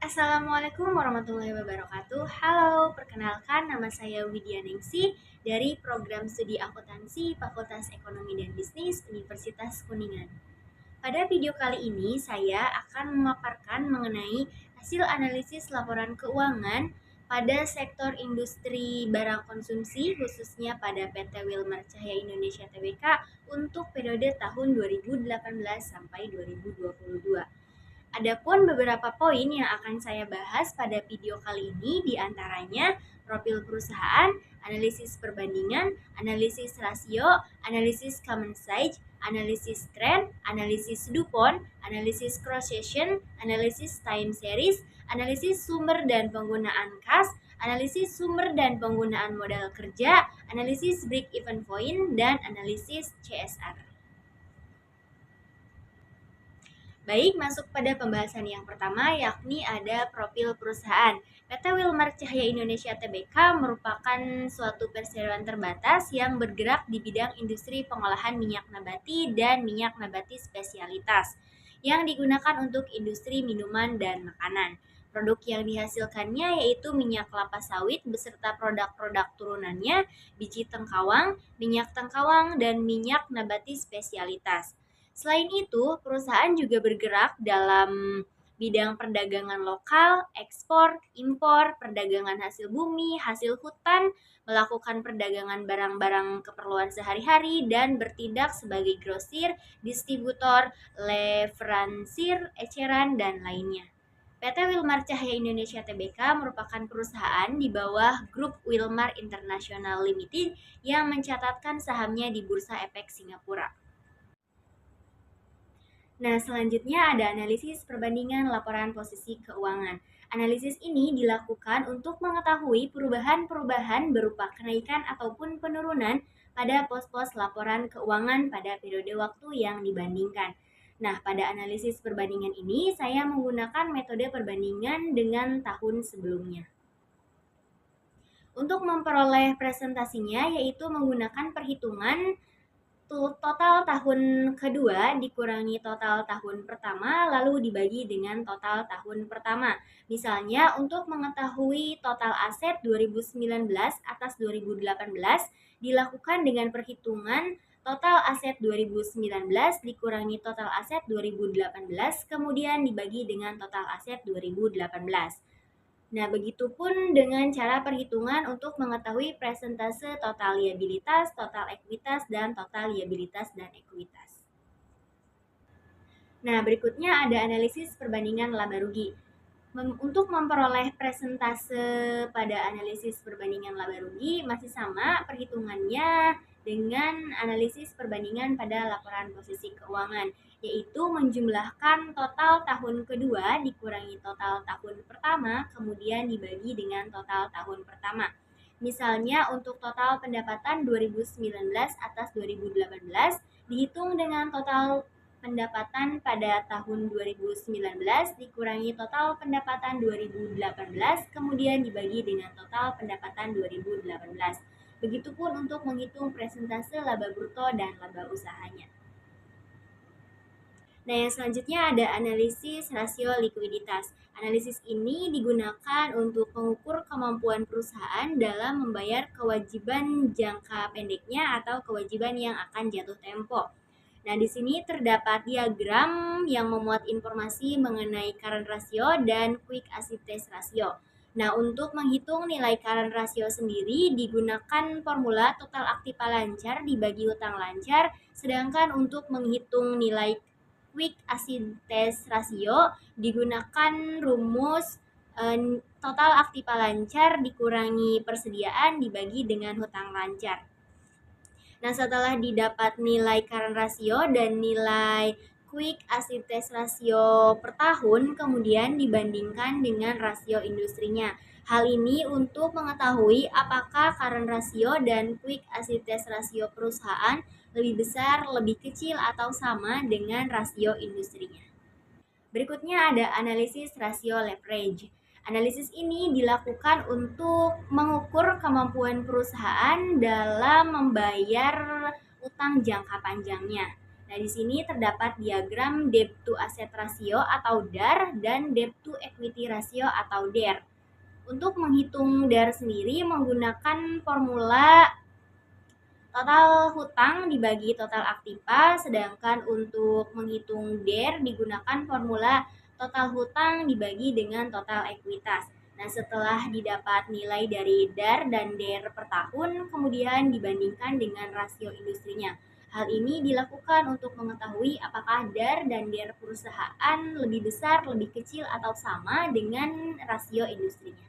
Assalamualaikum warahmatullahi wabarakatuh. Halo, perkenalkan nama saya Widya Ningsih dari program studi akuntansi Fakultas Ekonomi dan Bisnis Universitas Kuningan. Pada video kali ini saya akan memaparkan mengenai hasil analisis laporan keuangan pada sektor industri barang konsumsi khususnya pada PT Wilmar Cahya Indonesia Tbk untuk periode tahun 2018 sampai 2022. Adapun beberapa poin yang akan saya bahas pada video kali ini diantaranya profil perusahaan, analisis perbandingan, analisis rasio, analisis common size, analisis trend, analisis DuPont, analisis cross-section, analisis time series, analisis sumber dan penggunaan kas, analisis sumber dan penggunaan modal kerja, analisis break-even point, dan analisis CSR. Baik, masuk pada pembahasan yang pertama, yakni ada profil perusahaan. PT Wilmar Cahya Indonesia Tbk merupakan suatu perseroan terbatas yang bergerak di bidang industri pengolahan minyak nabati dan minyak nabati spesialitas yang digunakan untuk industri minuman dan makanan. Produk yang dihasilkannya yaitu minyak kelapa sawit beserta produk-produk turunannya, biji tengkawang, dan minyak nabati spesialitas. Selain itu, perusahaan juga bergerak dalam bidang perdagangan lokal, ekspor, impor, perdagangan hasil bumi, hasil hutan, melakukan perdagangan barang-barang keperluan sehari-hari, dan bertindak sebagai grosir, distributor, leveransir, eceran, dan lainnya. PT Wilmar Cahya Indonesia Tbk merupakan perusahaan di bawah grup Wilmar International Limited yang mencatatkan sahamnya di Bursa Efek Singapura. Nah, selanjutnya ada analisis perbandingan laporan posisi keuangan. Analisis ini dilakukan untuk mengetahui perubahan-perubahan berupa kenaikan ataupun penurunan pada pos-pos laporan keuangan pada periode waktu yang dibandingkan. Nah, pada analisis perbandingan ini, saya menggunakan metode perbandingan dengan tahun sebelumnya. Untuk memperoleh presentasinya, yaitu menggunakan perhitungan total tahun kedua dikurangi total tahun pertama lalu dibagi dengan total tahun pertama. Misalnya untuk mengetahui total aset 2019 atas 2018 dilakukan dengan perhitungan total aset 2019 dikurangi total aset 2018 kemudian dibagi dengan total aset 2018. Nah, begitupun dengan cara perhitungan untuk mengetahui persentase total liabilitas, total ekuitas, dan total liabilitas dan ekuitas. Nah, berikutnya ada analisis perbandingan laba rugi. Untuk memperoleh persentase pada analisis perbandingan laba rugi masih sama perhitungannya dengan analisis perbandingan pada laporan posisi keuangan, yaitu menjumlahkan total tahun kedua dikurangi total tahun pertama, kemudian dibagi dengan total tahun pertama. Misalnya untuk total pendapatan 2019 atas 2018 dihitung dengan total pendapatan pada tahun 2019 dikurangi total pendapatan 2018 kemudian dibagi dengan total pendapatan 2018. Begitupun untuk menghitung persentase laba bruto dan laba usahanya. Nah, yang selanjutnya ada analisis rasio likuiditas. Analisis ini digunakan untuk mengukur kemampuan perusahaan dalam membayar kewajiban jangka pendeknya atau kewajiban yang akan jatuh tempo. Nah, di sini terdapat diagram yang memuat informasi mengenai current ratio dan quick asset test ratio. Nah, untuk menghitung nilai current ratio sendiri digunakan formula total aktiva lancar dibagi utang lancar, sedangkan untuk menghitung nilai quick asset test ratio digunakan rumus total aktiva lancar dikurangi persediaan dibagi dengan hutang lancar. Nah, setelah didapat nilai current ratio dan nilai quick asset test ratio per tahun, kemudian dibandingkan dengan rasio industrinya. Hal ini untuk mengetahui apakah current ratio dan quick asset test ratio perusahaan lebih besar, lebih kecil, atau sama dengan rasio industrinya. Berikutnya ada analisis rasio leverage. Analisis ini dilakukan untuk mengukur kemampuan perusahaan dalam membayar utang jangka panjangnya. Nah, di sini terdapat diagram debt to asset ratio atau DAR dan debt to equity ratio atau DER. Untuk menghitung DAR sendiri menggunakan formula total hutang dibagi total aktiva, sedangkan untuk menghitung DER digunakan formula total hutang dibagi dengan total ekuitas. Nah, setelah didapat nilai dari DAR dan DER per tahun, kemudian dibandingkan dengan rasio industrinya. Hal ini dilakukan untuk mengetahui apakah DAR dan DER perusahaan lebih besar, lebih kecil, atau sama dengan rasio industrinya.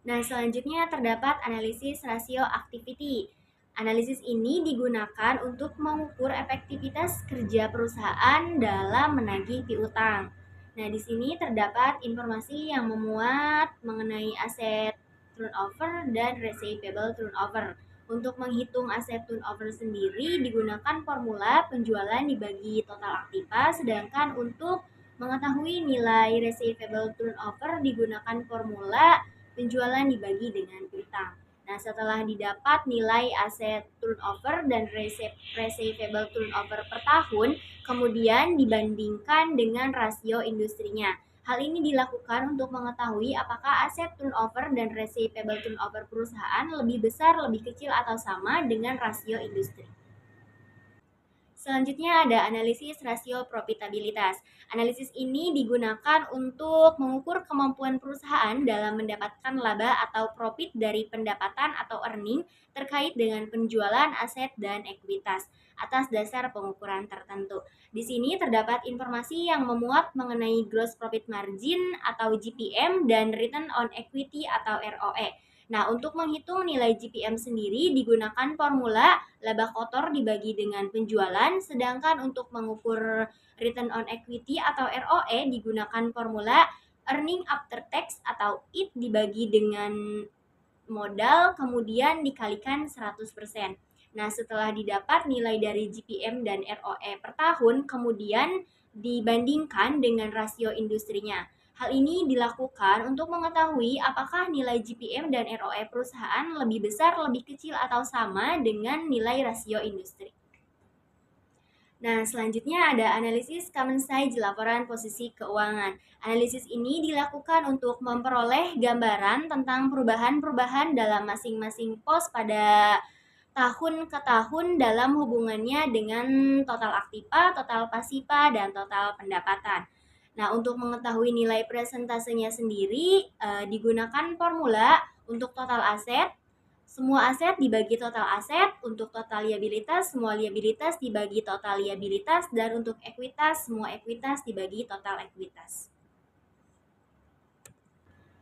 Nah, selanjutnya terdapat analisis rasio activity. Analisis ini digunakan untuk mengukur efektivitas kerja perusahaan dalam menagih piutang. Nah, di sini terdapat informasi yang memuat mengenai aset turnover dan receivable turnover. Untuk menghitung aset turnover sendiri digunakan formula penjualan dibagi total aktiva, sedangkan untuk mengetahui nilai receivable turnover digunakan formula penjualan dibagi dengan piutang. Nah, setelah didapat nilai aset turnover dan receivable turnover per tahun, kemudian dibandingkan dengan rasio industrinya. Hal ini dilakukan untuk mengetahui apakah aset turnover dan receivable turnover perusahaan lebih besar, lebih kecil, atau sama dengan rasio industri. Selanjutnya ada analisis rasio profitabilitas. Analisis ini digunakan untuk mengukur kemampuan perusahaan dalam mendapatkan laba atau profit dari pendapatan atau earning terkait dengan penjualan aset dan ekuitas atas dasar pengukuran tertentu. Di sini terdapat informasi yang memuat mengenai gross profit margin atau GPM dan return on equity atau ROE. Nah, untuk menghitung nilai GPM sendiri digunakan formula laba kotor dibagi dengan penjualan, sedangkan untuk mengukur return on equity atau ROE digunakan formula earning after tax atau IT dibagi dengan modal kemudian dikalikan 100%. Nah, setelah didapat nilai dari GPM dan ROE per tahun, kemudian dibandingkan dengan rasio industrinya. Hal ini dilakukan untuk mengetahui apakah nilai GPM dan ROE perusahaan lebih besar, lebih kecil, atau sama dengan nilai rasio industri. Nah, selanjutnya ada analisis common size laporan posisi keuangan. Analisis ini dilakukan untuk memperoleh gambaran tentang perubahan-perubahan dalam masing-masing pos pada tahun ke tahun dalam hubungannya dengan total aktiva, total pasiva, dan total pendapatan. Nah, untuk mengetahui nilai presentasenya sendiri digunakan formula untuk total aset. Semua aset dibagi total aset, untuk total liabilitas, semua liabilitas dibagi total liabilitas, dan untuk ekuitas, semua ekuitas dibagi total ekuitas.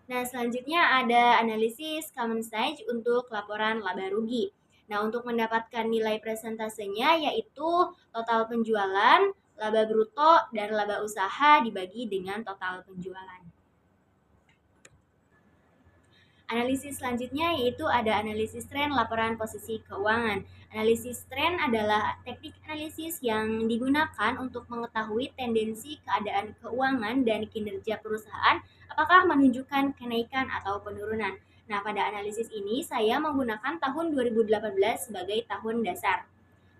Nah, selanjutnya ada analisis common size untuk laporan laba rugi. Nah, untuk mendapatkan nilai presentasenya yaitu total penjualan, laba bruto, dan laba usaha dibagi dengan total penjualan. Analisis selanjutnya yaitu ada analisis tren laporan posisi keuangan. Analisis tren adalah teknik analisis yang digunakan untuk mengetahui tendensi keadaan keuangan dan kinerja perusahaan apakah menunjukkan kenaikan atau penurunan. Nah, pada analisis ini saya menggunakan tahun 2018 sebagai tahun dasar.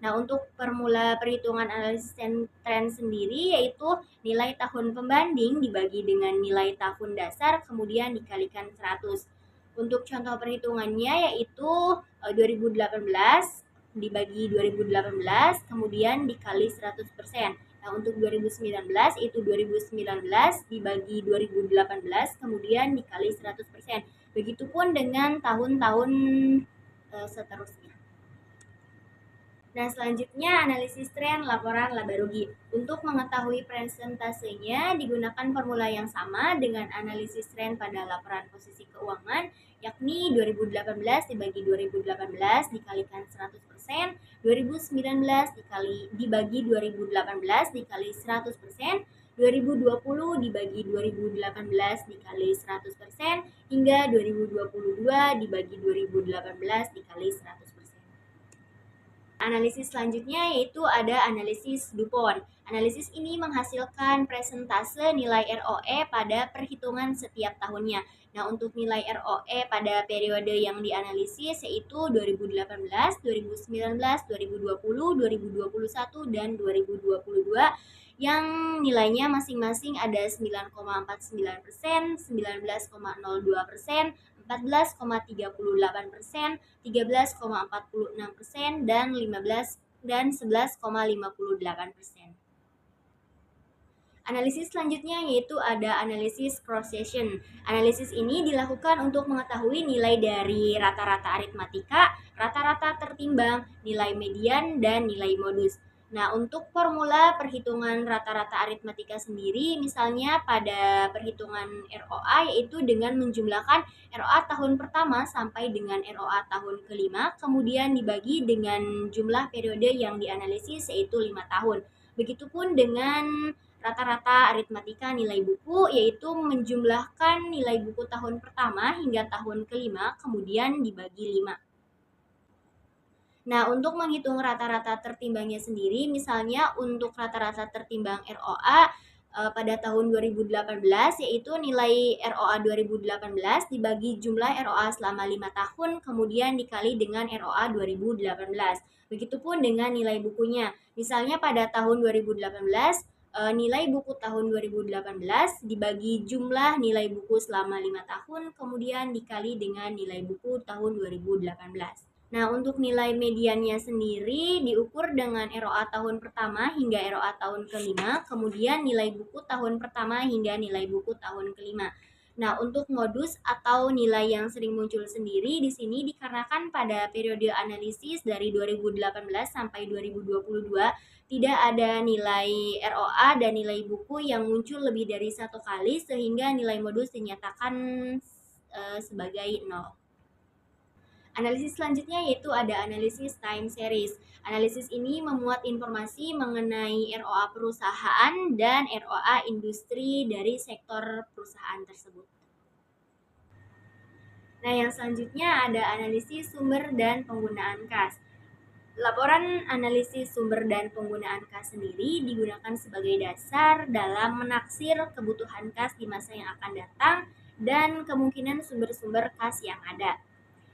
Nah, untuk formula perhitungan analisis tren sendiri yaitu nilai tahun pembanding dibagi dengan nilai tahun dasar kemudian dikalikan 100. Untuk contoh perhitungannya yaitu 2018 dibagi 2018 kemudian dikali 100%. Nah, untuk 2019 itu 2019 dibagi 2018 kemudian dikali 100%. Begitupun dengan tahun-tahun seterusnya. Nah, selanjutnya analisis tren laporan laba rugi. Untuk mengetahui presentasenya digunakan formula yang sama dengan analisis tren pada laporan posisi keuangan, yakni 2018 dibagi 2018 dikalikan 100%, 2019 dibagi 2018 dikali 100%, 2020 dibagi 2018 dikali 100%, hingga 2022 dibagi 2018 dikali 100%. Analisis selanjutnya yaitu ada analisis DuPont. Analisis ini menghasilkan presentase nilai ROE pada perhitungan setiap tahunnya. Nah, untuk nilai ROE pada periode yang dianalisis yaitu 2018, 2019, 2020, 2021, dan 2022 yang nilainya masing-masing ada 9,49%, 19,02%, 14,38%, 13,46%, dan 11,58%. Analisis selanjutnya yaitu ada analisis cross-section. Analisis ini dilakukan untuk mengetahui nilai dari rata-rata aritmatika, rata-rata tertimbang, nilai median, dan nilai modus. Nah, untuk formula perhitungan rata-rata aritmatika sendiri, misalnya pada perhitungan ROA yaitu dengan menjumlahkan ROA tahun pertama sampai dengan ROA tahun kelima, kemudian dibagi dengan jumlah periode yang dianalisis yaitu 5 tahun. Begitupun dengan rata-rata aritmatika nilai buku, yaitu menjumlahkan nilai buku tahun pertama hingga tahun kelima, kemudian dibagi 5. Nah, untuk menghitung rata-rata tertimbangnya sendiri, misalnya untuk rata-rata tertimbang ROA pada tahun 2018, yaitu nilai ROA 2018 dibagi jumlah ROA selama 5 tahun, kemudian dikali dengan ROA 2018. Begitupun dengan nilai bukunya. Misalnya pada tahun 2018, nilai buku tahun 2018 dibagi jumlah nilai buku selama 5 tahun, kemudian dikali dengan nilai buku tahun 2018. Nah, untuk nilai mediannya sendiri diukur dengan ROA tahun pertama hingga ROA tahun kelima, kemudian nilai buku tahun pertama hingga nilai buku tahun kelima. Nah, untuk modus atau nilai yang sering muncul sendiri di sini dikarenakan pada periode analisis dari 2018 sampai 2022 tidak ada nilai ROA dan nilai buku yang muncul lebih dari 1 kali sehingga nilai modus dinyatakan sebagai 0. Analisis selanjutnya yaitu ada analisis time series. Analisis ini memuat informasi mengenai ROA perusahaan dan ROA industri dari sektor perusahaan tersebut. Nah, yang selanjutnya ada analisis sumber dan penggunaan kas. Laporan analisis sumber dan penggunaan kas sendiri digunakan sebagai dasar dalam menaksir kebutuhan kas di masa yang akan datang dan kemungkinan sumber-sumber kas yang ada.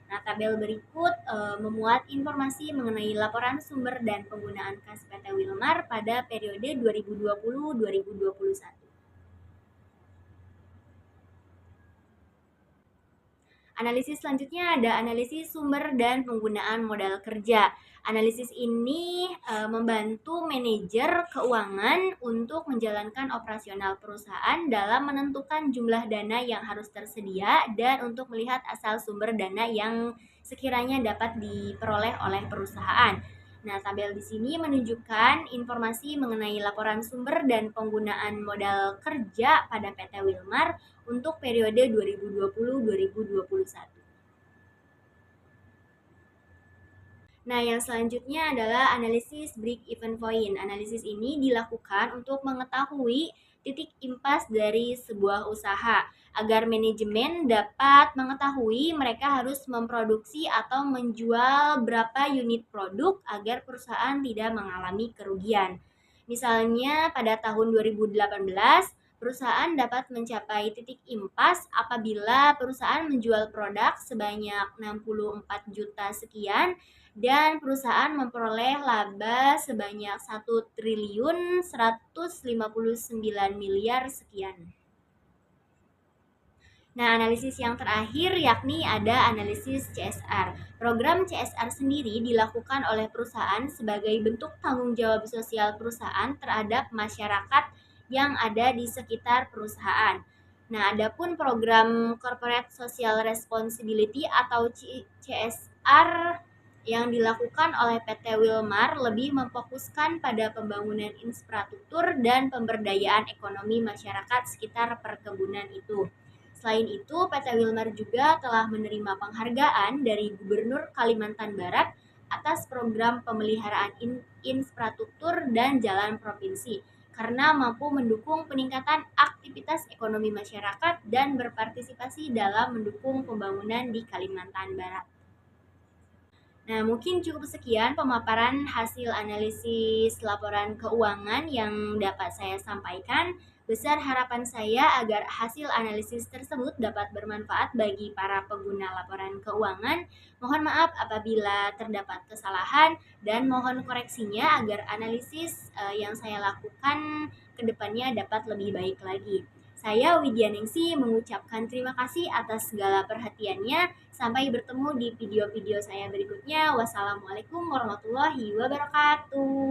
Nah, tabel berikut memuat informasi mengenai laporan sumber dan penggunaan kas PT Wilmar pada periode 2020-2021. Analisis selanjutnya ada analisis sumber dan penggunaan modal kerja. Analisis ini membantu manajer keuangan untuk menjalankan operasional perusahaan dalam menentukan jumlah dana yang harus tersedia dan untuk melihat asal sumber dana yang sekiranya dapat diperoleh oleh perusahaan. Nah, tabel di sini menunjukkan informasi mengenai laporan sumber dan penggunaan modal kerja pada PT Wilmar untuk periode 2020-2021. Nah, yang selanjutnya adalah analisis break-even point. Analisis ini dilakukan untuk mengetahui titik impas dari sebuah usaha agar manajemen dapat mengetahui mereka harus memproduksi atau menjual berapa unit produk agar perusahaan tidak mengalami kerugian. Misalnya pada tahun 2018, perusahaan dapat mencapai titik impas apabila perusahaan menjual produk sebanyak 64 juta sekian dan perusahaan memperoleh laba sebanyak 1.159 miliar sekian. Nah, analisis yang terakhir yakni ada analisis CSR. Program CSR sendiri dilakukan oleh perusahaan sebagai bentuk tanggung jawab sosial perusahaan terhadap masyarakat yang ada di sekitar perusahaan. Nah, adapun program Corporate Social Responsibility atau CSR yang dilakukan oleh PT Wilmar lebih memfokuskan pada pembangunan infrastruktur dan pemberdayaan ekonomi masyarakat sekitar perkebunan itu. Selain itu, PT Wilmar juga telah menerima penghargaan dari Gubernur Kalimantan Barat atas program pemeliharaan infrastruktur dan jalan provinsi karena mampu mendukung peningkatan aktivitas ekonomi masyarakat dan berpartisipasi dalam mendukung pembangunan di Kalimantan Barat. Nah, mungkin cukup sekian pemaparan hasil analisis laporan keuangan yang dapat saya sampaikan. Besar harapan saya agar hasil analisis tersebut dapat bermanfaat bagi para pengguna laporan keuangan. Mohon maaf apabila terdapat kesalahan dan mohon koreksinya agar analisis yang saya lakukan ke depannya dapat lebih baik lagi. Saya Widya Ningsi mengucapkan terima kasih atas segala perhatiannya. Sampai bertemu di video-video saya berikutnya. Wassalamualaikum warahmatullahi wabarakatuh.